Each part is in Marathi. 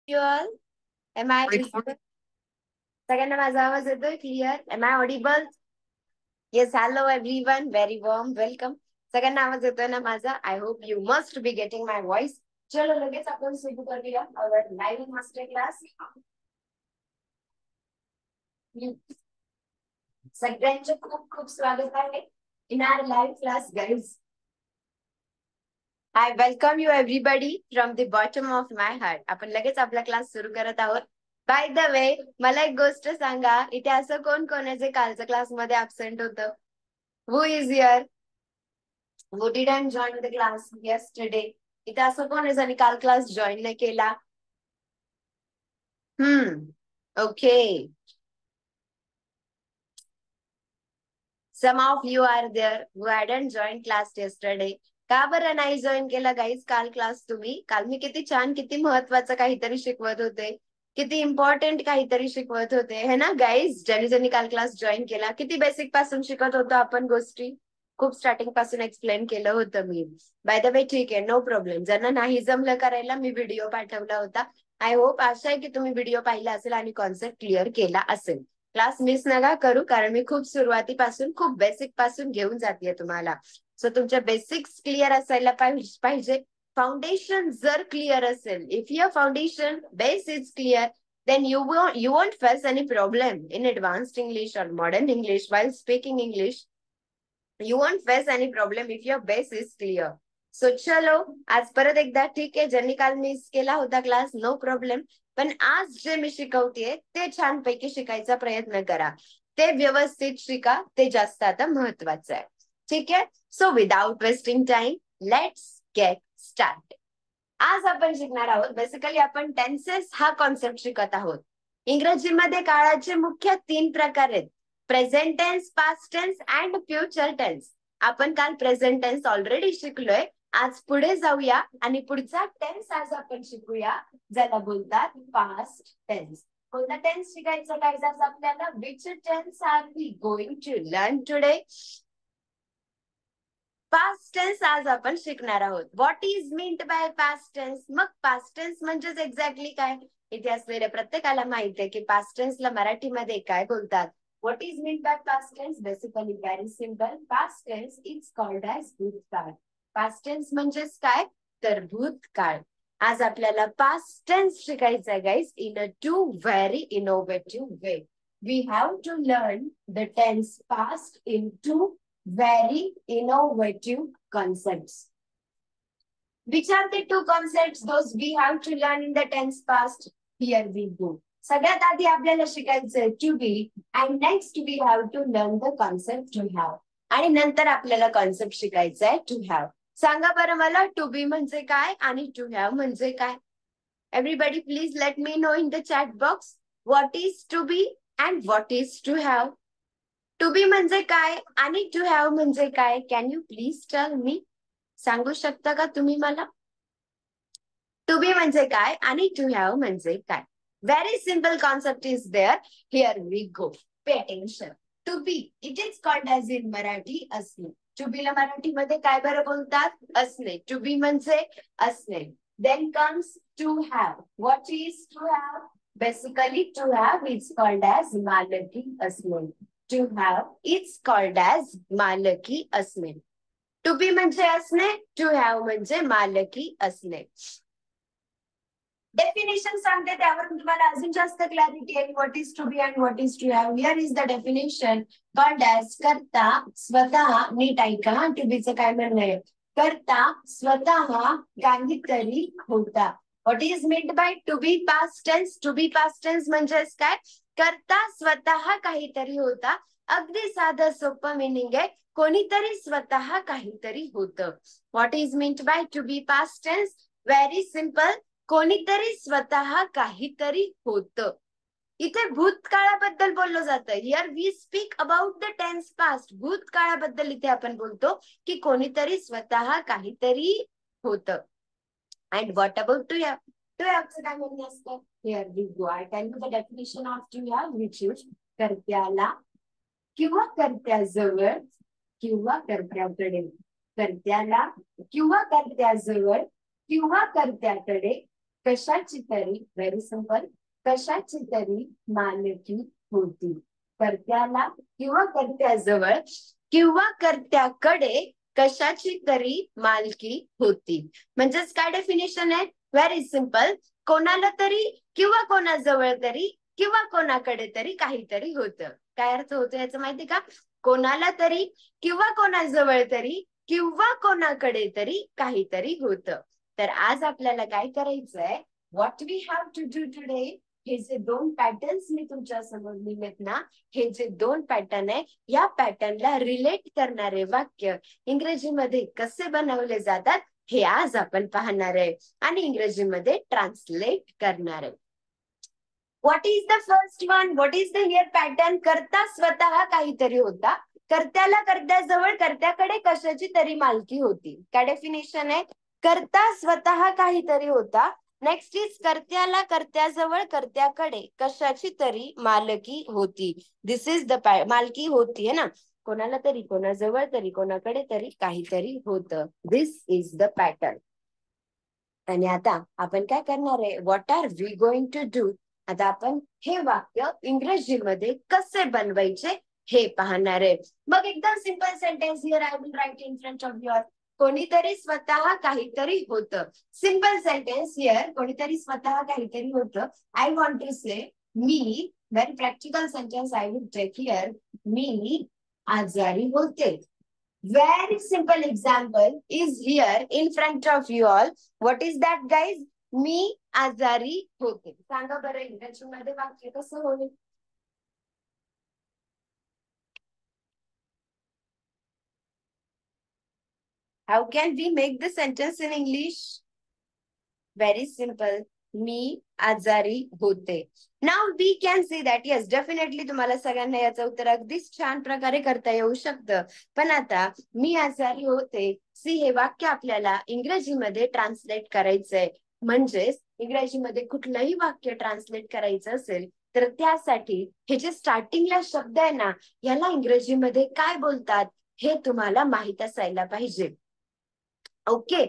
You all? Am I visible? सगळ्यांना माझा आवाज येतोय clear? Am I audible? Yes, hello everyone. Very warm welcome. सगळ्यांना आवाज येतोय ना माझा? I hope you must be getting my voice. चलो लगेच आपण सुरू करूया our live master class. सगळ्यांचे खूप खूप स्वागत आहे in our live class, guys. I welcome you everybody from the bottom of my heart. आपण लगेच आपला क्लास सुरू करत आहोत. बाय द वे, मला एक गोष्ट सांगा, इथे असं कोण कोण आहे जे कालच्या क्लासमध्ये ऍबसेंट होतं? Who is here? Who didn't join the class yesterday? इथे असं कोण आहे ज्यांनी काल क्लास जॉईन नाही केला? Okay. Some of you are there who hadn't joined class yesterday. का बरं नाही जॉईन केला गाईज काल क्लास तुम्ही? काल मी किती छान, किती महत्वाचं काहीतरी शिकवत होते, किती इम्पॉर्टंट काहीतरी शिकवत होते, है ना गाईज? ज्यांनी ज्यांनी काल क्लास जॉईन केला, किती बेसिक पासून शिकत होतो आपण गोष्टी, खूप स्टार्टिंग पासून एक्सप्लेन केलं होतं मी. बाय द वे, ठीक आहे, नो प्रॉब्लेम. ज्यांना नाही जमलं करायला, मी व्हिडिओ पाठवला होता. आय होप आशा आहे की तुम्ही व्हिडिओ पाहिला असेल आणि कॉन्सेप्ट क्लिअर केला असेल. क्लास मिस नका करू, कारण मी खूप सुरुवातीपासून, खूप बेसिक पासून घेऊन जाते तुम्हाला. सो तुमच्या बेसिक्स क्लिअर असायला पाहिजे. फाउंडेशन जर क्लिअर असेल, if your foundation base is clear, then you won't face any problem in advanced English or modern English while speaking English. You won't face any problem if your base is clear. So चलो, आज परत एकदा, ठीक आहे, ज्यांनी काल मिस केला होता क्लास, नो प्रॉब्लेम. पण आज जे मी शिकवतेय ते छानपैकी शिकायचा प्रयत्न करा. ते व्यवस्थित शिका, ते जास्त आता महत्वाचं आहे. ठीक आहे? So without wasting time, let's get start. आज आपण शिकणार आहोत, बेसिकली आपण टेन्सेस हा कॉन्सेप्ट शिकत आहोत. इंग्रजीमध्ये काळाचे मुख्य 3 प्रकार आहेत: present tense, past tense and future tense. आपण काल प्रेझेंट टेन्स ऑलरेडी शिकलोय. आज पुढे जाऊया आणि पुढचा टेन्स आज आपण शिकूया, ज्याला बोलतात पास्ट टेन्स. कोणता टेन्स शिकायचा गाईज आज आपल्याला? Which tense are we going to learn today? Past tense आज आपण शिकणार आहोत. What is meant by past tense? मग पास्ट टेन्स म्हणजेच एक्झॅक्टली काय? इथे असलेल्या प्रत्येकाला माहिती आहे की पास्ट टेन्सला मराठीमध्ये काय बोलतात. What is meant by past tense? Basically very simple. Past tense is called as भूतकाळ. पास्ट टेन्स म्हणजेच काय? तर भूतकाळ. आज आपल्याला पास्ट टेन्स शिकायचा आहे guys, in a two very innovative way. We have to learn the tense past in two very innovative concepts. Which are the 2 concepts those we have to learn in the tense past? Here we go. सगळ्यात आधी आपल्याला शिकायचं to be, and next we have to learn the concept to have. आणि नंतर आपल्याला कॉन्सेप्ट शिकायचा आहे to have. सांगा बरं मला, to be म्हणजे काय आणि to have म्हणजे काय? Everybody please let me know in the chat box what is to be and what is to have. To be म्हणजे काय आणि टू हॅव म्हणजे काय? Can you please tell me? सांगू शकता का तुम्ही मला? टू बी म्हणजे काय आणि टू हॅव म्हणजे काय? Very simple concept is there. Here we go. Pay attention. To be, it is called as in Marathi असणे. टू बीला मराठीमध्ये काय बरं बोलतात? असणे. टू बी म्हणजे असणे. Then comes to have. What is to have? Basically to have is called as मालकी असणे. To have it's called as मालकी असणे. To be म्हणजे असणे, to have म्हणजे मालकी असणे. डेफिनेशन सांगते, त्यावरून तुम्हाला अजून जास्त क्लॅरिटी येईल. What is to be and what is to have. Here is the definition. Called as करता, स्वतः. नीट ऐका, टू बीचं काय म्हणणं आहे. करता स्वतः काहीतरी होता. What is meant by to be past tense? To be past tense म्हणजेच काय? करता स्वतः काहीतरी होता. अगदी साधं सोपं मिनिंग आहे. कोणीतरी स्वतः काहीतरी होतं. What is meant by to be past tense? Very simple. कोणीतरी स्वतः काहीतरी होतं. इथे भूतकाळाबद्दल बोललं जातं. Here we speak about the tense past. भूतकाळाबद्दल इथे आपण बोलतो की कोणीतरी स्वतः काहीतरी होतं. And what about to have? To हॅवचं काय म्हणणं असतं? Here we go. I tell you the definition of to have, which is कर्त्याला किंवा कर्त्याजवळ किंवा कर्त्याकडे. कर्त्याला किंवा कर्त्याजवळ किंवा कर्त्याकडे कशाची तरी, व्हेरी सिंपल, कशाची तरी मालकी होती. कर्त्याला किंवा कर्त्याजवळ किंवा कर्त्याकडे कशाची तरी मालकी होती. म्हणजेच काय डेफिनेशन आहे? व्हेरी सिंपल, कोणाला तरी किंवा कोणाजवळ तरी किंवा कोणाकडे तरी काहीतरी होतं. काय अर्थ होतो याचं माहिती का? कोणाला तरी किंवा कोणाजवळ तरी किंवा कोणाकडे तरी काहीतरी होतं. तर आज आपल्याला काय करायचंय? What we have to do today, हे जे दोन पॅटर्न्स मी तुमच्या समोर लिहिलेत ना, हे जे दोन पॅटर्न आहे, या पॅटर्नला रिलेट करणारे वाक्य इंग्रजीमध्ये कसे बनवले जातात हे आज आपण पाहणार आहे आणि इंग्रजीमध्ये ट्रान्सलेट करणार आहे. What is the first one? What is the here pattern? कर्ता स्वतः काहीतरी होता, कर्त्याला कर्त्याजवळ कर्त्याकडे कशाची तरी मालकी होती. काय डेफिनेशन आहे? कर्ता स्वतः काहीतरी होता. नेक्स्ट इज कर्त्याला कर्त्याजवळ कर्त्याकडे कशाची तरी मालकी होती. दिस इज द मालकी होती है ना, कोणाला तरी कोणाजवळ तरी कोणाकडे तरी काहीतरी होतं. This is the pattern. आणि आता आपण काय करणार आहे? What are we going to do? आता आपण हे वाक्य इंग्रजीमध्ये कसे बनवायचे हे पाहणार आहे. मग एकदम simple sentence here I will write in front of your. कोणीतरी स्वतः काहीतरी होतं. सिंपल सेंटेन्स हिअर, कोणीतरी स्वतः काहीतरी होतं. आय वॉन्ट टू से मी, very practical sentence I will take here, मी आजारी होते. Very simple example is here in front of you all. What is that, guys? मी आजारी होते. सांगा बरं इंग्रजीमध्ये वाक्य कसं होईल? How can we make the sentence in English? Very simple. मी आजारी होते. Now we can say that yes, definitely तुम्हाला सगळ्यांना याचं उत्तर अगदीच छान प्रकारे करता येऊ शकतं. पण आता मी आजारी होते, सी हे वाक्य आपल्याला इंग्रजीमध्ये ट्रान्सलेट करायचंय. म्हणजेच इंग्रजीमध्ये कुठलंही वाक्य ट्रान्सलेट करायचं असेल तर त्यासाठी हे जे स्टार्टिंगला शब्द आहे ना, याला इंग्रजीमध्ये काय बोलतात हे तुम्हाला माहित असायला पाहिजे. ओके.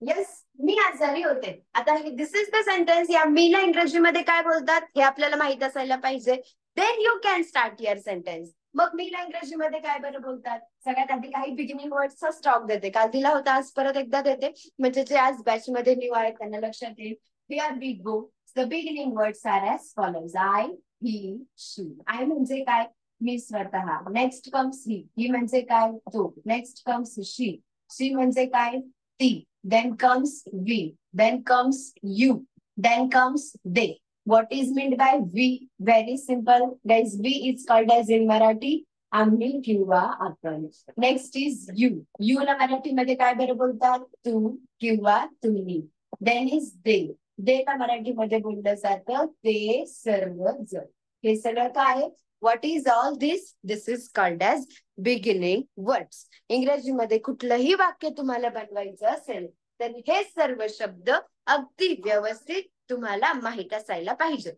येस, मी आजारी होते. आता दिस इज द सेंटेन्स. या मीला इंग्रजीमध्ये काय बोलतात हे आपल्याला माहित असायला पाहिजे. Then you can start your sentence. मग मीला इंग्रजीमध्ये काय बरं बोलतात? सगळ्यात आधी काही बिगिनिंग वर्ड्सचा स्टॉक देते. काल दिला होता, आज परत एकदा देते, म्हणजे जे आज बॅच मध्ये न्यू आहेत त्यांना लक्षात येईल. Here we go. The beginning words are as follows. I, he, she. I म्हणजे काय? मी स्वतः. Next comes he. ही म्हणजे काय? तो. नेक्स्ट कम्स शी. शी म्हणजे काय? ती. Then comes we, then comes you, then comes they. What is meant by we? Very simple, guys. We is called as in Marathi आम्ही किंवा आपण. Next is you. यू ला मराठीमध्ये काय बरं बोलतात? तू किंवा तुम्ही. Then is they. दे ला मराठीमध्ये बोललं जातं ते सर्वजण. हे सगळं काय? What is all this? This is called as beginning words. इंग्रजीमध्ये कुठलंही वाक्य तुम्हाला बनवायचं असेल तर हे सर्व शब्द अगदी व्यवस्थित तुम्हाला माहित असायला पाहिजे.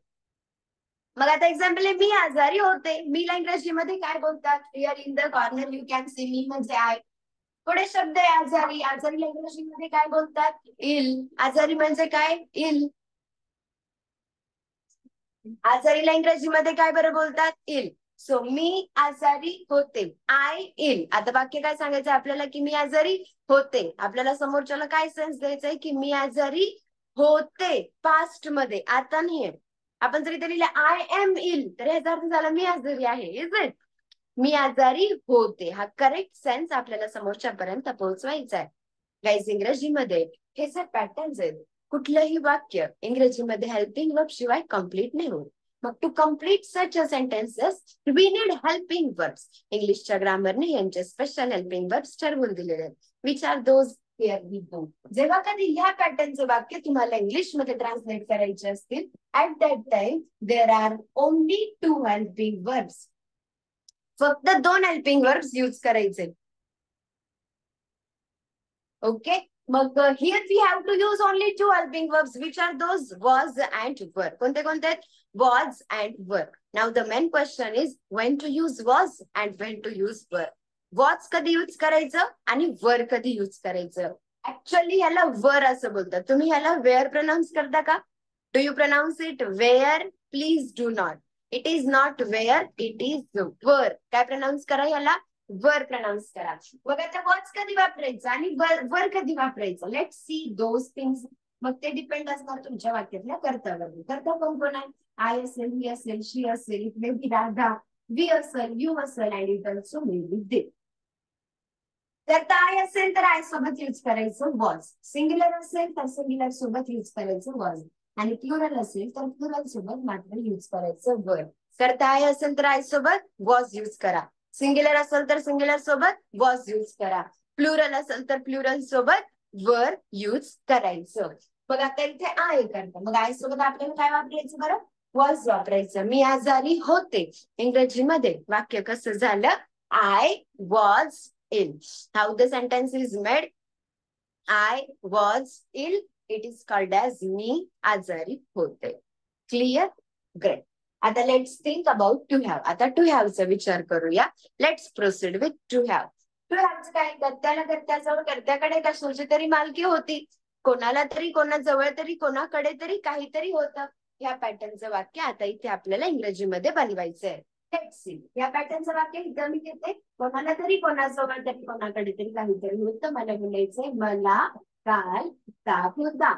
मग आता एक्झाम्पल आहे, मी आजारी होते. मीला इंग्रजीमध्ये काय बोलतात? Here in the corner you can see मी म्हणजे आय. पुढे शब्द आहे आजारी. आजारीला इंग्रजीमध्ये काय बोलतात? इल. आजारी म्हणजे काय? इल. आजारीला इंग्रजीमध्ये काय बरं बोलतात? इल. सो मी आजारी होते. आय इल. आता वाक्य काय सांगायचं आपल्याला? की मी आजारी होते. आपल्याला समोरच्याला काय सेन्स द्यायचंय? की मी आजारी होते. पास्ट मध्ये, आता नाहीये. आपण जरी तरी आय एम इल तर याचा अर्थ झाला मी आजारी आहे. Is it? मी आजारी होते. हा करेक्ट सेन्स आपल्याला समोरच्यापर्यंत पोहोचवायचा आहे. गाईज इंग्रजीमध्ये हे जे पॅटर्न्स आहेत, कुठलंही वाक्य इंग्रजीमध्ये हेल्पिंग वर्ब शिवाय कम्प्लीट नाही होत. मग to complete such a sentences we need helping verbs. इंग्लिशच्या ग्रामरने यांचे स्पेशल हेल्पिंग वर्ब्स ठरवून दिलेले आहेत. Which are those? Here we go. जेव्हा कधी ह्या पॅटर्नचे वाक्य तुम्हाला इंग्लिशमध्ये ट्रान्सलेट करायचे असतील, at that time there are only 2 helping verbs. फक्त 2 हेल्पिंग वर्ब्स यूज करायचे. ओके. मग here we have to use only 2 helping verbs. Which are those? Was and were. कोणते कोणते? Was and were. Now the main question is when to use was and when to use were. Was कधी यूज करायचं आणि वर कधी यूज करायचं. ऍक्च्युअली ह्याला वर असं बोलतात. तुम्ही ह्याला वेअर प्रोनाऊन्स करता का? Do you pronounce it where? Please do not. It is not where, it is were. काय प्रोनाऊन्स करा ह्याला? वर प्रोनाऊन्स करा. बघा आता वॉज कधी वापरायचं आणि वर कधी वापरायचं. Let see those things. मग ते डिपेंड असणार तुमच्या वाक्यातल्या कर्त्यावर. कर्ता कोण कोण आहे? आय असेल, ही असेल, शी असेल, it may be Radha, we असेल, यू असेल, and it also may be they. तर आय असेल तर आय सोबत यूज करायचं वॉज. सिंग्युलर असेल तर सिंग्युलर सोबत यूज करायचं वॉज. आणि प्लुरल असेल तर प्लुरल सोबत मात्र यूज करायचं वर. तर आय असेल तर आय सोबत वॉज यूज करा. सिंग्युलर असेल तर सिंग्युलर सोबत वॉज यूज करा. प्लुरल असेल तर प्लुरल सोबत वर यूज करायचं. मग आता इथे आय करता. मग आय सोबत आपल्याला काय वापरायचं बरं? वॉज वापरायचं. मी आजारी होते. इंग्रजीमध्ये वाक्य कसं झालं? I was ill. How the sentence is made? I was ill. It is called as मी आजारी होते. Clear? Great. आता let's think about to have. आता to have चा विचार करूया. Let's proceed with to have. To have काय? कर्त्याला कर्त्याजवळ कर्त्याकडे कशाची तरी मालकी होती. कोणाला तरी कोणाजवळ तरी कोणाकडे तरी काहीतरी होतं. ह्या पॅटर्नचं वाक्य आता इथे आपल्याला इंग्रजीमध्ये बनवायचंय. Let's see. या पॅटर्नचं वाक्य इथं मी घेते. कोणाला तरी कोणाजवळ तरी कोणाकडे तरी काहीतरी होतं. मला बोलायचंय मला काल ताप होता.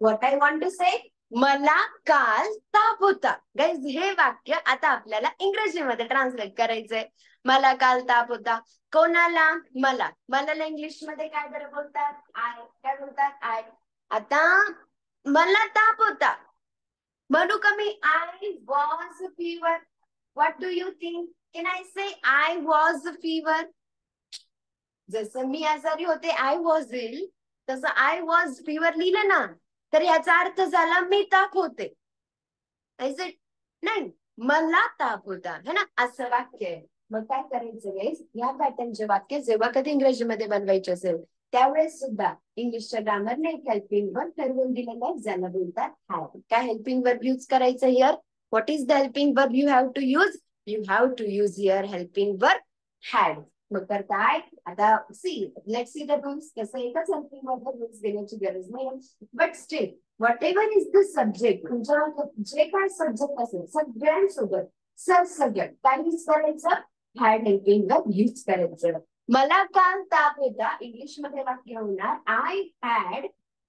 व्हॉट आय वॉन्ट टू से? मला काल ताप होता. गाईज हे वाक्य आता आपल्याला इंग्रजीमध्ये ट्रान्सलेट करायचंय. मला काल ताप होता. कोणाला? मला. मला इंग्लिशमध्ये काय बरं बोलतात? आय. काय बोलतात? आय. आता मला ताप होता. म्हणू का मी I was fever? What do you think? Can I say I was fever? जसं मी आजारी होते आय वॉज इल, तसं आय वॉज फीवर लिहिलं ना तर याचा अर्थ झाला मी ताप होते. नाही, मला ताप होता है ना, असं वाक्य आहे. मग काय करायचं गाईस? या पॅटर्नचे वाक्य जेव्हा कधी इंग्रजीमध्ये बनवायचे असेल त्यावेळेस सुद्धा इंग्लिशच्या ग्रामरने एक हेल्पिंग वर्ब ठरवून दिलेलं आहे ज्याला बोलतात हॅव. काय हेल्पिंग वर्ब युज करायचं here? What is the helping verb you have to use? You have to use here helping verb had. मग करताय आता see let's see the rules. कसं एकच हेल्पिंग वर्ब रूल्स देण्याची गरज नाही, but still whatever is the subject, तुमच्या जे काय सब्जेक्ट असेल सगळ्यांसोबत सगळं काय यूज करायचं? हॅड हेल्पिंग वर्ब यूज करायचं. मला काल ताप होता. इंग्लिश मध्ये वाक्य होणार आय हॅड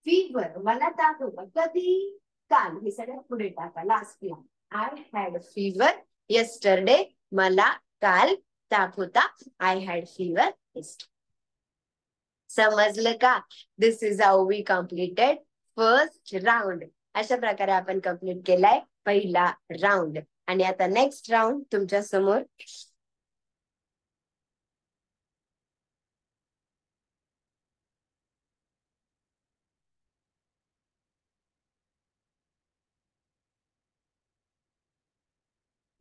फीवर. मला ताप होता कधी? काल. हे सगळ्यात पुढे टाका लास्टला. I had fever yesterday. मला काल ताप होता. I had fever yesterday. समजलं का? This is how we completed first round. अशा प्रकारे आपण कम्प्लीट केलाय पहिला राऊंड. आणि आता नेक्स्ट राऊंड तुमच्या समोर.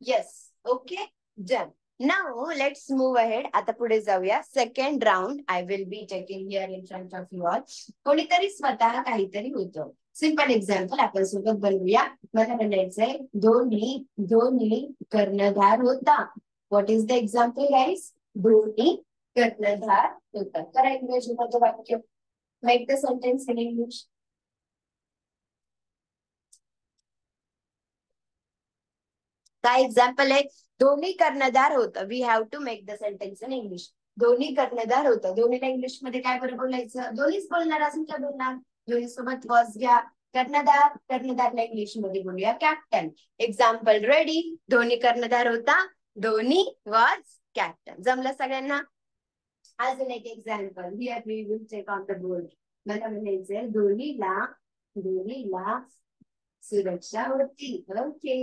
Yes, okay, done. Now let's move ahead. आता पुढे जाऊया. Second round I will be taking here in front of you all. कोणीतरी स्वतः काहीतरी होतं. सिंपल एक्झाम्पल आपण सोबत बनवूया. मला म्हणायचंय धोनी धोनी कर्णधार होता. What is the example guys? Dhoni कर्णधार होता. करा इंग्रजीमध्ये वाक्य. Make the sentence in English. काय एक्झाम्पल आहे? धोनी कर्णधार होतं. We have to make the sentence in English. Dhoni कर्णधार होतं. धोनीला इंग्लिश मध्ये काय बरं बोलायचं? धोनीच बोलणार. अजून काय बोलणार? धोनी सोबत वॉज घ्या. कर्णधार, कर्णधारला इंग्लिश मध्ये बोलूया कॅप्टन. Example ready. धोनी कर्णधार होता. Dhoni was captain. जमलं सगळ्यांना? अजून एक example. Here we will take on the board. मला म्हणायचंय धोनीला धोनीला सुरक्षा होती. Okay,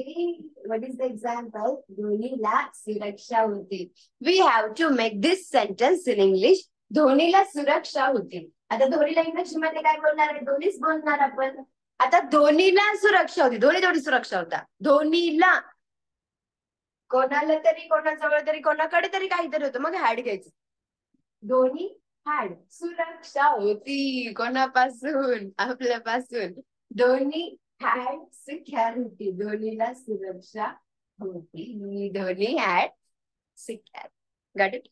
what is the example? धोनीला सुरक्षा होती. We have to make this sentence in English. धोनीला सुरक्षा होती. आता धोनीला इंग्लिशमध्ये काय बोलणार आहे? धोनीच बोलणार आपण. आता धोनीला सुरक्षा होती. धोनी थोडी सुरक्षा होता. धोनीला. कोणाला तरी कोणाजवळ तरी कोणाकडे तरी काहीतरी होतं. मग हॅड घ्यायचं. धोनी हॅड सुरक्षा होती. कोणापासून? आपल्यापासून. Dhoni had security. धोनीला सुरक्षा होती. Dhoni had security. Got it?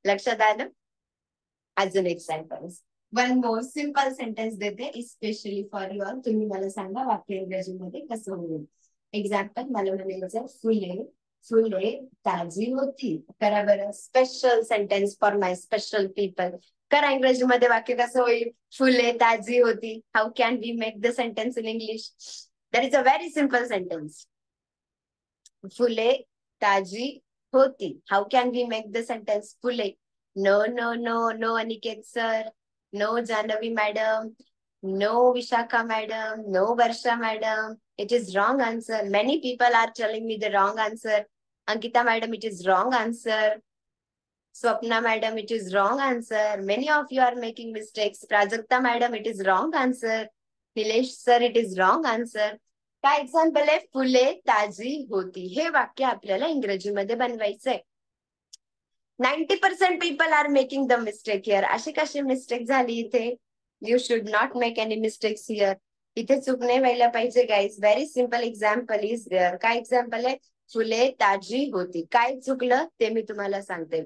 लक्षात आलं? अजून एक sentence, one more simple sentence देते स्पेशली फॉर यू ऑल. तुम्ही मला सांगा वाक्य इंग्रजीमध्ये कसं होईल. एक्झाम्पल मला म्हणायचं फुले फुले ताजी होती. करा बरं, special sentence for my special people. करा इंग्रजीमध्ये वाक्य कसं होईल. फुले ताजी होती. How can we make the sentence in English? That is a very simple sentence. फुले ताजी होती. How can we make the sentence? फुले. No, no, no, no, Aniket sir. No, Janavi madam. No, Vishakha madam. No, Varsha madam. It is wrong answer. Many people are telling me the wrong answer. Ankita madam, it is wrong answer. Swapna madam, it is wrong answer. Many of you are making mistakes. Prajakta madam, it is wrong answer. Nilesh sir, it is wrong answer. काय एक्झाम्पल आहे? फुले ताजी होती. हे वाक्य आपल्याला इंग्रजीमध्ये बनवायचंय. 90% people are making the mistake here. अशी कशी मिस्टेक झाली इथे? You should not make any mistakes here. इथे चूक नाही व्हायला पाहिजे guys. Very simple example is there. काय एक्झाम्पल आहे? फुले ताजी होती. काय चुकलं ते मी तुम्हाला सांगते.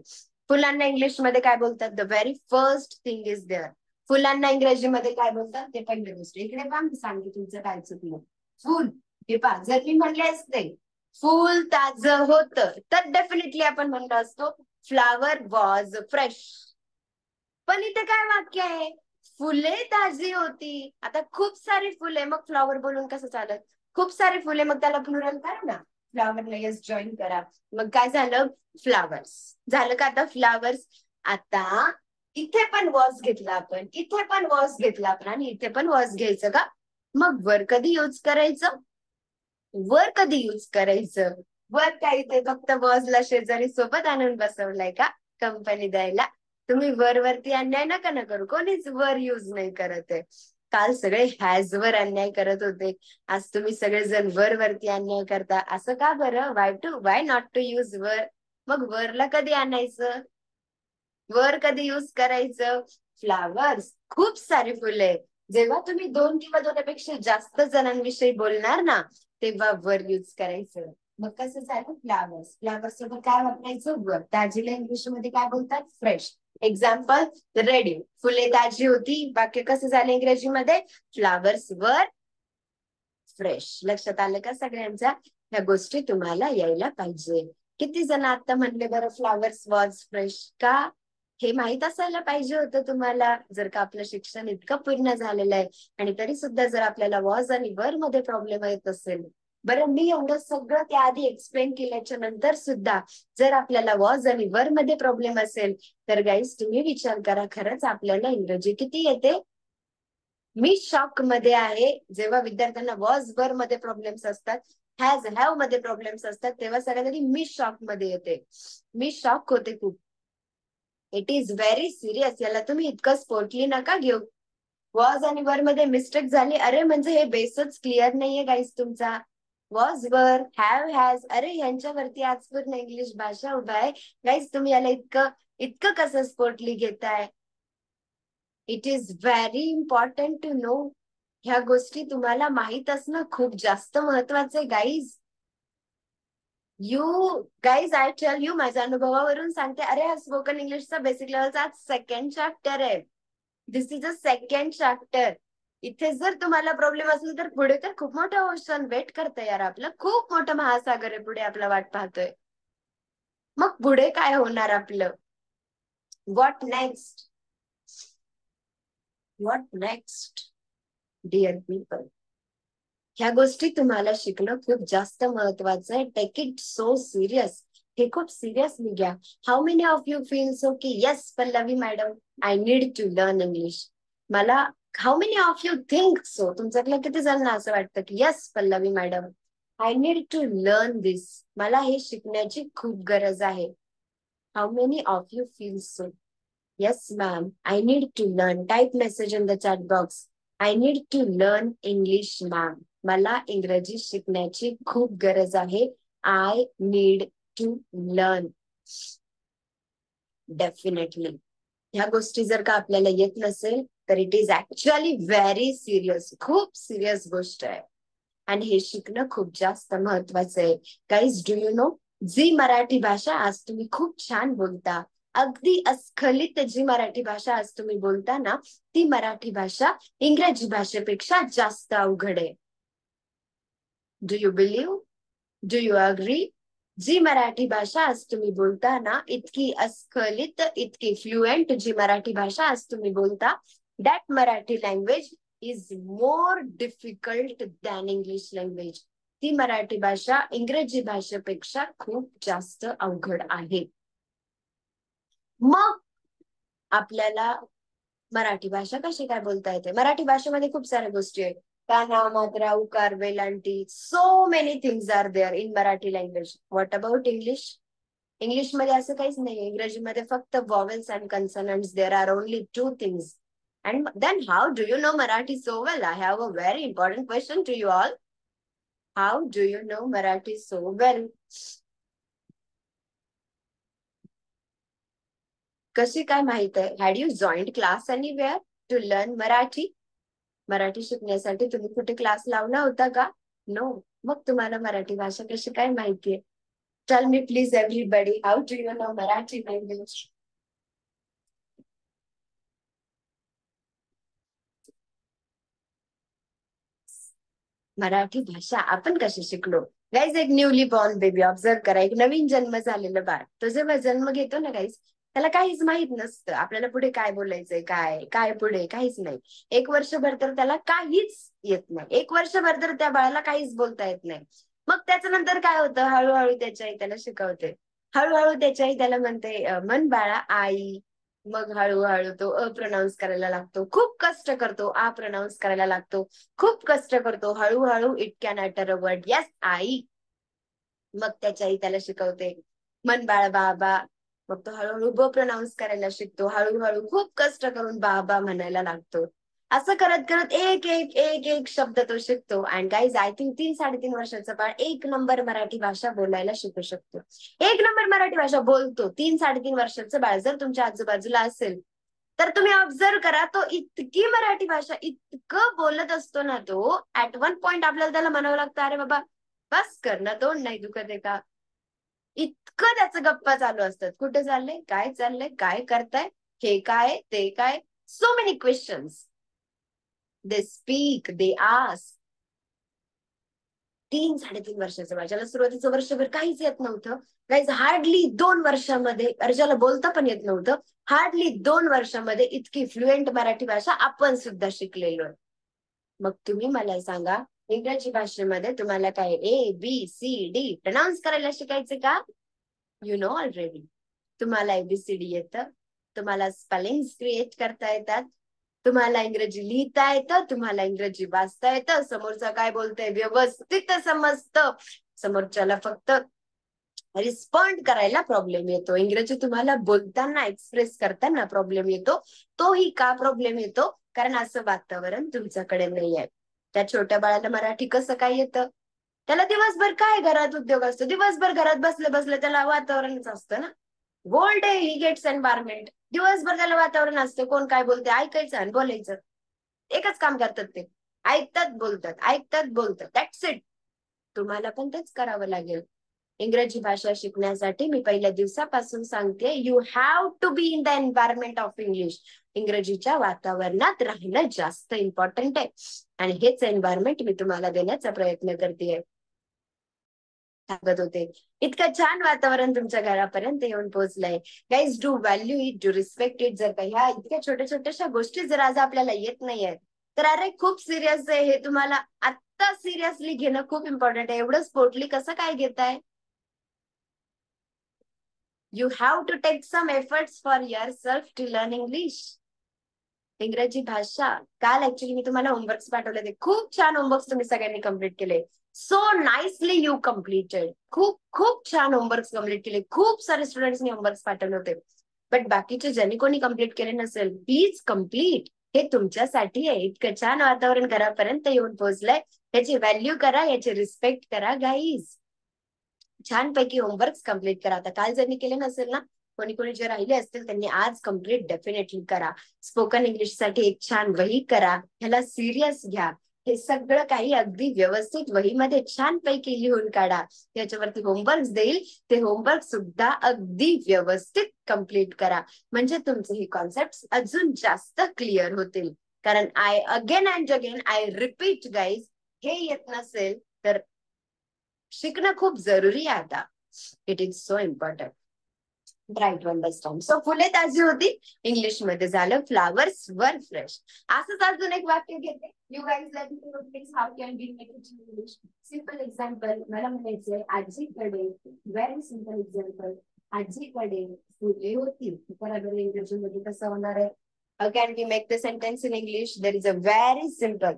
फुलांना इंग्लिश मध्ये काय बोलतात? The very first thing is there. फुलांना इंग्रजीमध्ये काय बोलतात ते पहिली गोष्ट. इकडे पहा मी सांगते तुमचं काय चुकलं. फुल हे पहा, जर मी म्हणले असते फुल ताजं होतं तर डेफिनेटली आपण म्हणलो असतो फ्लावर वॉज फ्रेश. पण इथे काय वाक्य आहे? फुले ताजी होती. आता खूप सारी फुले, मग फ्लॉवर बोलून कसं चालत? खूप सारी फुले, मग त्याला प्लुरल करा ना. फ्लॉवरला यस जॉईन करा. मग काय झालं? फ्लावर्स झालं का? आता फ्लावर्स. आता इथे पण वॉज घेतला आपण, इथे पण वॉज घेतला आपण, आणि इथे पण वॉज घ्यायचं का? मग वर कधी यूज करायचं? वर कधी यूज करायचं? वर काय इथे फक्त वॉजला शेजारी सोबत आणून बसवलाय का कंपनी द्यायला? तुम्ही वरती अन्याय नका ना करू. कोणीच वर यूज नाही करत आहे. काल सगळे हॅज वर अन्याय करत होते, आज तुम्ही सगळेजण वरती अन्याय करता. असं का बरं? वाय नॉट टू यूज वर? मग वरला कधी आणायचं? वर कधी यूज करायचं? फ्लावर्स खूप सारी फुले. जेव्हा तुम्ही 2 किंवा 2पेक्षा जास्त जणांविषयी बोलणार ना, तेव्हा वर यूज करायचं. मग कसं झालं? फ्लावर्स. फ्लावर्स सोबत काय वापरायचं? वर. ताजीला इंग्लिशमध्ये काय बोलतात? फ्रेश. Example ready. फुले ताजी होती. वाक्य कसं झालं इंग्रजीमध्ये? फ्लावर्स वर फ्रेश. लक्षात आलं का सगळ्यांच्या? ह्या गोष्टी तुम्हाला यायला पाहिजे. किती जण आता म्हणले बरं फ्लावर्स वॉज फ्रेश? का? हे माहित असायला पाहिजे होतं तुम्हाला. जर का आपलं शिक्षण इतकं पूर्ण झालेलं आहे आणि तरी सुद्धा जर आपल्याला वॉज आणि वर मध्ये प्रॉब्लेम येत असेल, बरं मी एवढं सगळं त्याआधी एक्सप्लेन केल्याच्या नंतर सुद्धा जर आपल्याला वॉज आणि वर मध्ये प्रॉब्लेम असेल, तर गाईज तुम्ही विचार करा, खरंच आपल्याला इंग्रजी किती येते? मी शॉक मध्ये आहे. जेव्हा विद्यार्थ्यांना वॉज वर मध्ये प्रॉब्लेम्स असतात, हॅज हॅव मध्ये प्रॉब्लेम्स असतात, तेव्हा सगळ्यात आधी मी शॉक मध्ये येते. मी शॉक होते खूप. It is very serious. याला तुम्ही इतकं स्पोर्टली नका घेऊ. वॉज आणि वर मध्ये मिस्टेक झाली, अरे म्हणजे हे बेसच क्लिअर नाहीये गाईज तुमचा. वॉज वर, हॅव हॅज, अरे यांच्यावरती आज पूर्ण इंग्लिश भाषा उभा आहे. गाईज तुम्ही याला इतकं इतकं कसं स्पोर्टली घेताय? It is very important to know. ह्या गोष्टी तुम्हाला माहित असणं खूप जास्त महत्वाचं आहे guys. Guys I tell you, माझ्या अनुभवावरून सांगते. अरे हा स्पोकन इंग्लिशचा बेसिक लेवलचा सेकंड चॅप्टर आहे. दिस इज अ सेकंड चॅप्टर. इथे जर तुम्हाला प्रॉब्लेम असेल तर पुढे तर खूप मोठं ओशन वेट करतंय यार. आपलं खूप मोठं महासागर आहे पुढे, आपला वाट पाहतोय. मग पुढे काय होणार आपलं? What next? What next dear people? ह्या गोष्टी तुम्हाला शिकणं खूप जास्त महत्वाचं आहे. Take it so serious. हे खूप सिरियसली घ्या. How many of you feel so की yes Pallavi madam, I need to learn English? मला how many of you think so? तुमच्यातल्या किती जणांना असं वाटतं की yes Pallavi madam, I need to learn this? मला हे शिकण्याची खूप गरज आहे. How many of you feel so? Yes ma'am, I need to learn. Type message in the chat box. I need to learn English ma'am. मला इंग्रजी शिकण्याची खूप गरज आहे. I need to learn. Definitely ह्या गोष्टी जर का आपल्याला येत नसेल तर it is actually very serious. खूप सिरियस गोष्ट आहे आणि हे शिकणं खूप जास्त महत्वाचं आहे. गाईज डू यू नो, जी मराठी भाषा आज तुम्ही खूप छान बोलता, अगदी अस्खलित जी मराठी भाषा आज तुम्ही बोलता ना, ती मराठी भाषा इंग्रजी भाषेपेक्षा जास्त अवघड आहे. Do you believe? Do you agree? जी मराठी भाषा आज तुम्ही बोलता ना, इतकी अस्खलित, इतकी फ्लुएंट जी मराठी भाषा आज तुम्ही बोलता, that Marathi language is more difficult than English language. ती मराठी भाषा इंग्रजी भाषेपेक्षा खूप जास्त अवघड आहे. मग आपल्याला मराठी भाषा कशी काय बोलता येते? मराठी भाषेमध्ये खूप साऱ्या गोष्टी आहेत. काना, मात्रा, उकार, वेलांटी, so many things are there in Marathi language. What about English? इंग्लिशमध्ये असं काहीच नाही. इंग्रजीमध्ये फक्त vowels and consonants. There are only two things. And then how do you know Marathi so well? I have a very important question to you all. How do you know Marathi so well? कशी काय माहित आहे? Had you joined class anywhere to learn Marathi? Marathi शिकण्यासाठी तुम्ही कुठे क्लास लावला होता का? नो. मग तुम्हाला मराठी भाषा कशी काय माहितीये? Tell me please everybody, how do you no Marathi language? Marathi भाषा आपण कशी शिकलो? गाईज, एक न्यूली बॉर्न बेबी ऑब्झर्व करा. एक नवीन जन्म झालेलं बाळ, तो जेव्हा जन्म घेतो ना गाईज, त्याला काहीच माहित नसतं आपल्याला पुढे काय बोलायचंय, काय काय पुढे काहीच नाही. एक वर्षभर तर त्याला काहीच येत नाही. एक वर्षभर तर त्या बाळाला काहीच बोलता येत नाही. मग त्याच्यानंतर काय होतं? हळूहळू त्याची आई त्याला शिकवते. हळूहळू त्याची आई त्याला म्हणते, मन बाळा आई. मग हळूहळू तो प्रोनाऊन्स करायला लागतो. खूप कष्ट करतो. प्रोनाऊन्स करायला लागतो. खूप कष्ट करतो. हळूहळू it can utter a word. Yes I. मग त्याची आई त्याला शिकवते, मन बाळ बाबा. मग तो हळूहळू ब प्रोनाऊन्स करायला शिकतो. हळूहळू खूप कष्ट करून बाबा म्हणायला लागतो. असं करत करत एक एक एक एक शब्द तो शिकतो. अँड गाईज, आय थिंक 3-3.5 वर्षाचं बाळ एक नंबर मराठी भाषा बोलायला शिकू शकतो. एक नंबर मराठी भाषा बोलतो 3-3.5 वर्षाचं बाळ जर तुमच्या आजूबाजूला असेल तर तुम्ही ऑब्झर्व करा. तो इतकी मराठी भाषा इतकं बोलत असतो ना, तो ऍट वन पॉइंट आपल्याला त्याला म्हणावं लागतं, अरे बाबा बस कर ना, तोंड नाही दुखत आहे का? इतकं त्याचं गप्पा चालू असतात. कुठे चाललंय, काय चाललंय, काय करताय, हे काय, ते काय, so many questions they speak, they ask. 3-3.5 वर्षाचं माझ्याला सुरुवातीचं वर्षभर काहीच येत नव्हतं. गाईज, हार्डली 2 वर्षामध्ये, अर्जाला बोलता पण येत नव्हतं. हार्डली 2 वर्षामध्ये इतकी फ्लुएंट मराठी भाषा आपण सुद्धा शिकलेलो. मग तुम्ही मला सांगा, इंग्रजी भाषेमध्ये तुम्हाला काय ABCD प्रनाऊन्स करायला शिकायचे का? You know already. तुम्हाला ABCD येतं. तुम्हाला स्पेलिंग क्रिएट करता येतात. तुम्हाला इंग्रजी लिहिता येतं. तुम्हाला इंग्रजी वाचता येतं. समोरचा काय बोलतोय व्यवस्थित समजतं. समोरच्याला फक्त रिस्पॉन्ड करायला प्रॉब्लेम येतो. इंग्रजी तुम्हाला बोलताना, एक्सप्रेस करताना प्रॉब्लेम येतो. तोही का प्रॉब्लेम येतो? कारण असं वातावरण तुमच्याकडे नाही आहे. त्या छोट्या बाळाला मराठी कसं काय येतं? त्याला दिवसभर काय घरात उद्योग असतो? दिवसभर घरात बसले बसले त्याला वातावरणच असतं ना. Whole day he gets environment. दिवसभर त्याला वातावरण असतं. कोण काय बोलते ऐकायचं आणि बोलायचं. एकच काम करतात ते. ऐकतात, बोलतात, ऐकतात, बोलतात. That's it. तुम्हाला पण तेच करावं लागेल. इंग्रजी भाषा शिकण्यासाठी मी पहिल्या दिवसापासून सांगते, you have to be in the environment of English. इंग्रजीच्या वातावरणात राहणं जास्त इम्पॉर्टंट आहे. आणि हेच एन्व्हायरमेंट मी तुम्हाला देण्याचा प्रयत्न करते. सांगत होते, इतकं छान वातावरण तुमच्या घरापर्यंत येऊन पोहोचलंय. Guys, do value it, do respect it. जर का ह्या इतक्या छोट्या छोट्याशा गोष्टी जर आज आपल्याला येत नाहीये, तर अरे खूप सिरियस आहे हे. तुम्हाला आत्ता सिरियसली घेणं खूप इम्पॉर्टंट आहे. एवढं स्पोर्टली कसं काय घेताय? You have to take some efforts for yourself to learn English. इंग्रजी भाषा. काल ऍक्च्युली मी तुम्हाला होमवर्क्स पाठवले होते. खूप छान होमवर्क्स तुम्ही सगळ्यांनी कम्प्लीट केले. So nicely you completed. खूप खूप छान होमवर्क्स कम्प्लीट केले. खूप सारे स्टुडंट्सनी होमवर्क्स पाठवले होते. बट बाकीचे ज्यांनी कोणी कम्प्लीट केले नसेल, प्लीज कम्प्लीट. हे तुमच्यासाठी आहे. इतकं छान वातावरण घरापर्यंत येऊन पोहोचलंय. याची व्हॅल्यू करा, याची रिस्पेक्ट करा गाईज. छानपैकी होमवर्क कम्प्लीट करा. आता काल ज्यांनी केले नसेल ना, कोणी कोणी जे राहिले असतील त्यांनी आज कम्प्लीट डेफिनेटली करा. स्पोकन इंग्लिश साठी एक छान वही करा. ह्याला सिरियस घ्या. हे सगळं काही अगदी व्यवस्थित वहीमध्ये छानपैकी लिहून काढा. त्याच्यावरती होमवर्क देईल, ते होमवर्क सुद्धा अगदी व्यवस्थित कम्प्लीट करा. म्हणजे तुमचे ही कॉन्सेप्ट अजून जास्त क्लिअर होतील. कारण I again and again I repeat guys, हे येत नसेल तर शिकणं खूप जरुरी आहे आता. It is so important. Try to understand. So फुले ताजी होती, इंग्लिश मध्ये झालं फ्लावर्स वर फ्रेश. असंच अजून एक वाक्य घेते. You guys let me know please how can be make it in English. Simple example मला म्हणायचंय, आजीकडे, व्हेरी सिंपल एक्झाम्पल, आजीकडे फुले होती. बरोबर इंग्रजीमध्ये कसं होणार आहे? How can be make the sentence in English? There is a very simple.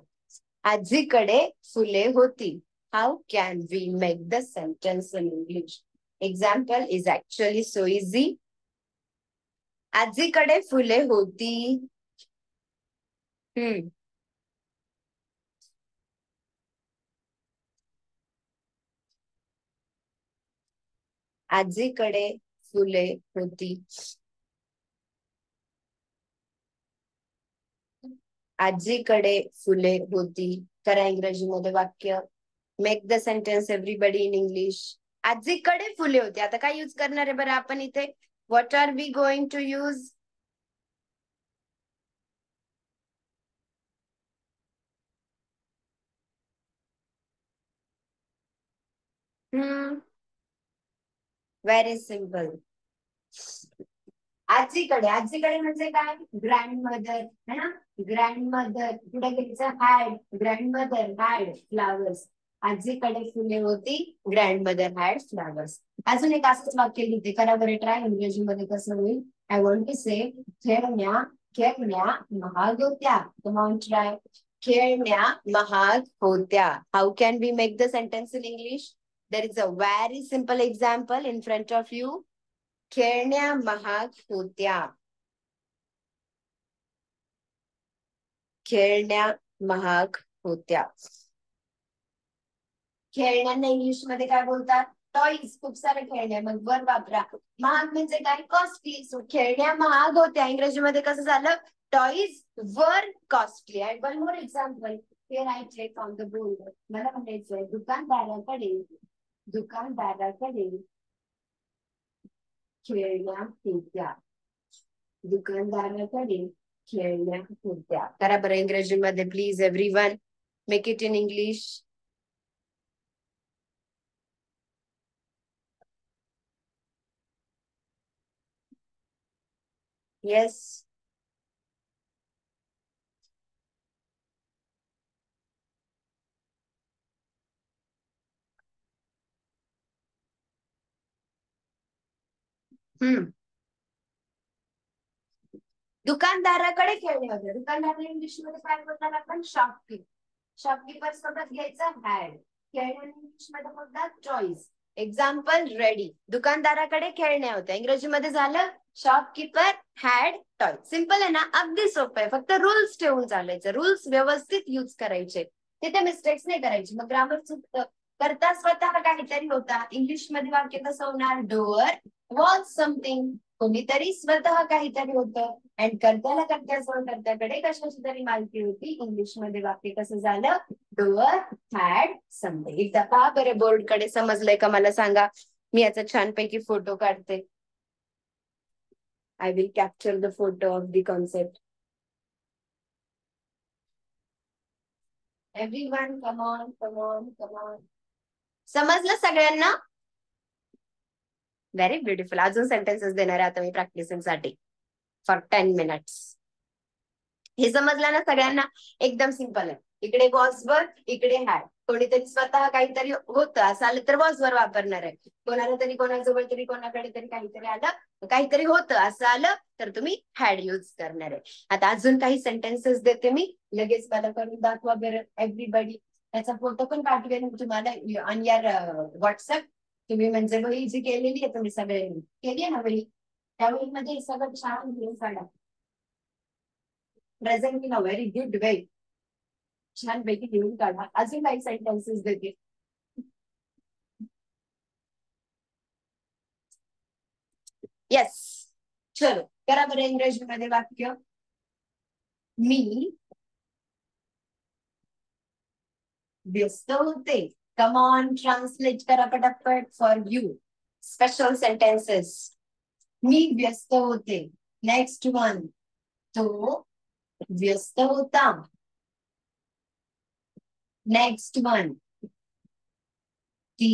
आजीकडे फुले होती. How can we make the sentence in English? Example is actually so easy. आजीकडे फुले होती. आजीकडे फुले होती. आजीकडे फुले होती. करा इंग्रजीमध्ये वाक्य. Make the sentence everybody in English. आजीकडे फुले होती. आता काय यूज करणार आहे बरं आपण इथे? What are we going to use? Very simple. आजीकडे, आजीकडे म्हणजे काय? ग्रँड मदर है ना. ग्रँड मदर पुढे घ्यायचं had. Grand mother had flowers. आजीकडे फुले होती. Grand mother had flowers. अजून एक असंच वाक्य लिहिते. करा बरे ट्राय इंग्रजीमध्ये कसं होईल. आय वॉन्ट टू से, खेळण्या खेळण्या महाग होत्या. Come on try. खेळण्या महाग होत्या. How can we make the sentence in English? There is a very simple example in front of you. खेळण्या महाग होत्या. खेळण्या महाग होत्या. खेळण्यांना इंग्लिश मध्ये काय बोलतात? टॉईज. खूप सारे खेळण्या. मग वर वापरा. महाग म्हणजे काय? कॉस्टली. सो खेळण्या महाग होत्या. इंग्रजीमध्ये कसं झालं? Toys were costly. And one more example. Here I check on the board. मला म्हणायचंय, दुकानदाराकडे खेळण्या होत्या. दुकानदाराकडे खेळण्या होत्या. करा बरं इंग्रजीमध्ये please everyone. Make it in English. Yes. दुकानदाराकडे खेळणे होते. दुकानदाराला इंग्लिश मध्ये काय बोलतात आपण? शॉपकीपर. शॉपकीपर सोबत घ्यायचं हॅड. खेळण्या इंग्लिश मध्ये बोलतात चॉईस. Example ready. दुकानदाराकडे खेळण्या होत्या. इंग्रजीमध्ये झालं शॉपकीपर हॅड टॉय. सिंपल आहे ना. अगदी सोपं आहे. फक्त रूल्स ठेवून चालायचं. रूल्स व्यवस्थित यूज करायचे. तिथे मिस्टेक्स नाही करायची. मग ग्रामर चुकतं. करता स्वतः काहीतरी होता. इंग्लिश मध्ये वाक्य कसं होणार? Door was something. कोणीतरी स्वतः काहीतरी होतं. अँड कर्त्याला कर्त्याजवळ कर्त्याकडे कशाची तरी माहिती होती. इंग्लिश मध्ये वाक्य कसं झालं? Door had something. एकदा पहा बरं बोर्ड कडे. समजलंय का मला सांगा. मी याचा छानपैकी फोटो काढते. I will capture the photo of the concept. Everyone come on come on come on. समजलं सगळ्यांना? Very beautiful. अजून सेंटेन्सेस देणार आहे आता मी प्रॅक्टिसिंग फॉर 10 मिनिट्स. हे समजलं ना सगळ्यांना? एकदम सिंपल आहे. इकडे वॉज वर, इकडे हॅड. कोणीतरी स्वतः काहीतरी होतं असं आलं तर वॉज वर वापरणार आहे. कोणाला तरी कोणाजवळ तरी कोणाकडे तरी काहीतरी आलं, काहीतरी होतं असं आलं तर तुम्ही हॅड यूज करणार आहे. आता अजून काही सेंटेन्सेस देते मी. लगेच मला करून दाखवा बरं एव्हरीबडी. त्याचा फोटो पण पाठवेल मी तुम्हाला ऑन युअर व्हॉट्सअप. तुम्ही म्हणजे वही जी केलेली आहे तुम्ही सगळे केली आहे ना वही, त्या वहीमध्ये सगळं छान घेऊन काढा. Present in a very good way. छानपैकी लिहून काढा. अजून काही सेंटेन्सेस देते. येस. चलो करा बरं इंग्रजीमध्ये वाक्य. मी व्यस्त होते. कम ऑन, ट्रान्सलेट करा पटापट फॉर यू. Special sentences. मी व्यस्त होते. Next one. तो व्यस्त होता. Next one. ती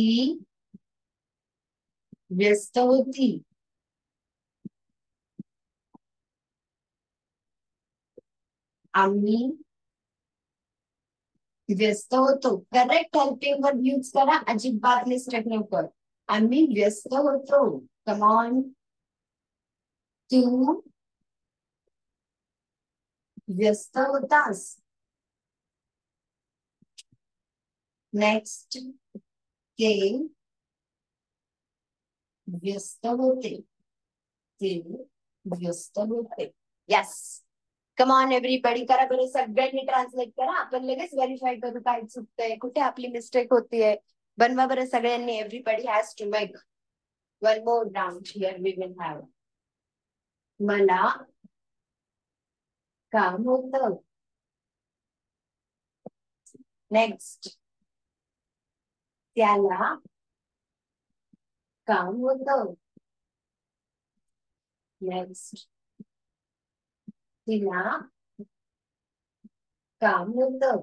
व्यस्त होती. आम्ही व्यस्त होतो. करेक्ट हेल्पिंग वर्ब यूज करा. अजिबात मिस्टेक नको. आम्ही व्यस्त होतो. Come on. तू व्यस्त होतास. नेक्स्ट. ते व्यस्त होते. ते व्यस्त होते. यस. कम ऑन एव्हरीबडी, करा बरं. सगळ्यांनी ट्रान्सलेट करा. आपण लगेच व्हेरीफाय करू काय चुकतंय, कुठे आपली मिस्टेक होतीये. बनवा बरं सगळ्यांनी. Everybody has to make one more round. Here we will have. मला काम होतं. नेक्स्ट. त्याला काम होतं. नेक्स्ट. तिला काम होतं.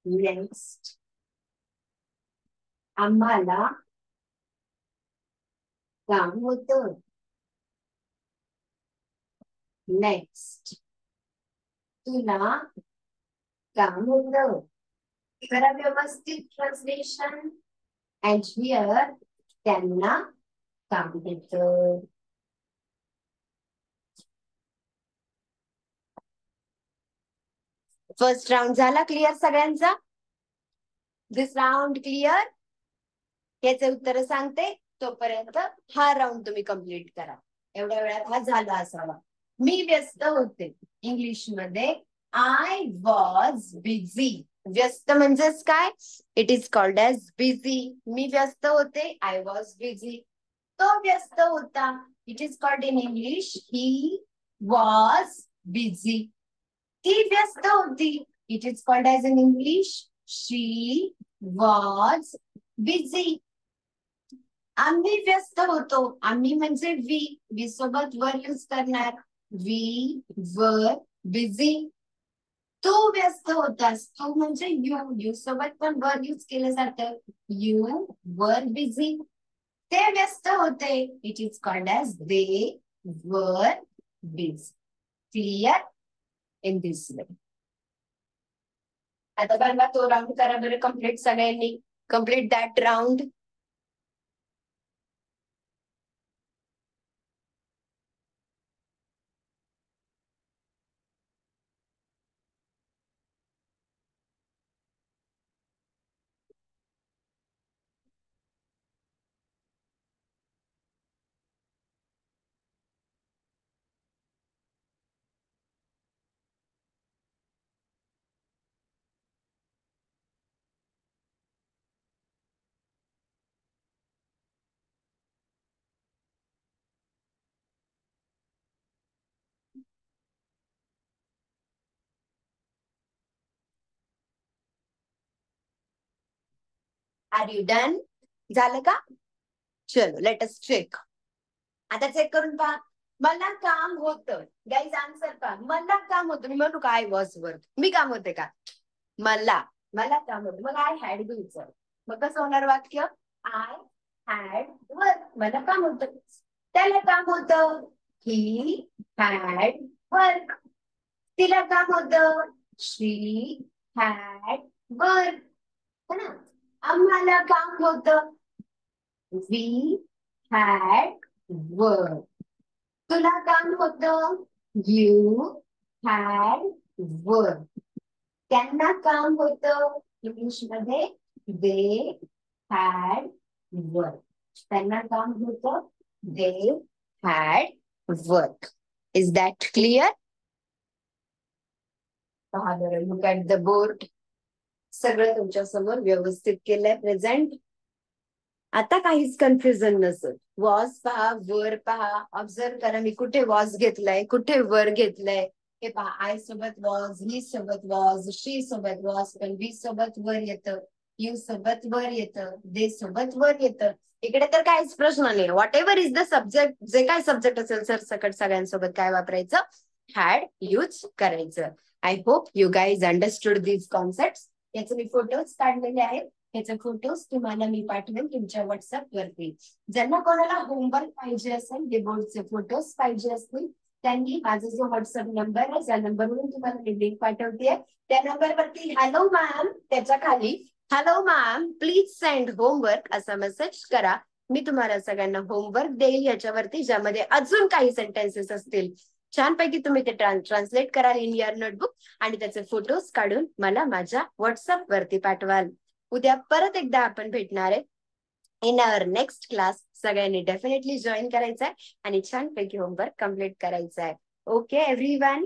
नेक्स्ट. आम्हाला काम होतं. नेक्स्ट. तुला काम होतं. करा व्यवस्थित ट्रान्सलेशन. अँड हिअर त्यांना काम होतं. फर्स्ट राउंड झाला क्लिअर सगळ्यांचा. दिस राउंड क्लिअर. याचे उत्तर सांगते तोपर्यंत हा राउंड तुम्ही कम्प्लीट करा. एवढ्या वेळात हा झाला असावा. मी व्यस्त होते. इंग्लिश मध्ये आय वॉज बिझी. व्यस्त म्हणजेच काय? It is called as busy. मी व्यस्त होते. I was busy. तो व्यस्त होता. It is called in English he was busy. ती व्यस्त होती. It is called as in English she was busy. आम्ही व्यस्त होतो. आम्ही म्हणजे वी सोबत वर यूज करणार. We were busy. तू व्यस्त होतास. तू म्हणजे यू सोबत पण वर यूज केलं जातं. You were busy. ते व्यस्त होते. It is called as they were busy. Clear in this way. आता बनवा तो राउंड. करा बरं कम्प्लीट सगळ्यांनी. Complete that round. Are you done? झालं का? चलो लेट अस चेक. आता चेक करून पहा. मला काम होतं. गाईज आन्सर पहा. मला काम होतं. मी म्हणू का आय वॉज वर्क? मी काम होते का? मला काम होतं. मग आय हॅड घ्यायचं. मग कसं होणार वाक्य? I had work. मला काम होतं. त्याला काम होतं. He had work. तिला काम होतं. She had work. है ना? आम्हाला काम होतं. We had work. तुला काम होतं. You had work. त्यांना काम होतं. इंग्लिश मध्ये दे हॅड वर्क. त्यांना काम होतं. They had work. Is that clear? पहा बरं. Look at the board. सगळं तुमच्या समोर व्यवस्थित केलंय प्रेझेंट. आता काहीच कन्फ्युजन नसेल. वॉज पहा, वर पहा. ऑब्झर्व करा मी कुठे वॉज घेतलंय, कुठे वर घेतलंय. हे पहा, आय सोबत वॉज, ही सोबत वॉज, शी सोबत वॉज, पण वी सोबत वर येतं, यू सोबत वर येतं, दे सोबत वर येतं. इकडे तर काहीच प्रश्न नाही. What ever is the subject, जे काय सब्जेक्ट असेल सर सकट सगळ्यांसोबत काय वापरायचं, हॅड यूज करायचं. I hope you guys understood these concept. याचे मी फोटोज काढलेले आहेत. याचे फोटोज तुम्हाला मी पाठवेन तुमच्या व्हॉट्सअप वरती. ज्यांना कोणाला होमवर्क पाहिजे असेल, हे बोर्डचे फोटोज पाहिजे असतील, त्यांनी माझा जो व्हॉट्सअप नंबर आहे त्या नंबरवरून तुम्हाला मी लिंक पाठवते. त्या नंबरवरती हॅलो मॅम, त्याच्या खाली hello ma'am please send homework असा मेसेज करा. मी तुम्हाला सगळ्यांना होमवर्क देईल याच्यावरती, ज्यामध्ये अजून काही सेंटेन्सेस असतील. छानपैकी तुम्ही ते ट्रान्सलेट कराल इन युअर नोटबुक आणि त्याचे फोटोज काढून मला माझ्या व्हॉट्सअप वरती पाठवाल. उद्या परत एकदा आपण भेटणार आहे इन अवर नेक्स्ट क्लास. सगळ्यांनी डेफिनेटली जॉईन करायचं आहे आणि छानपैकी होमवर्क कम्प्लीट करायचं आहे. Okay everyone.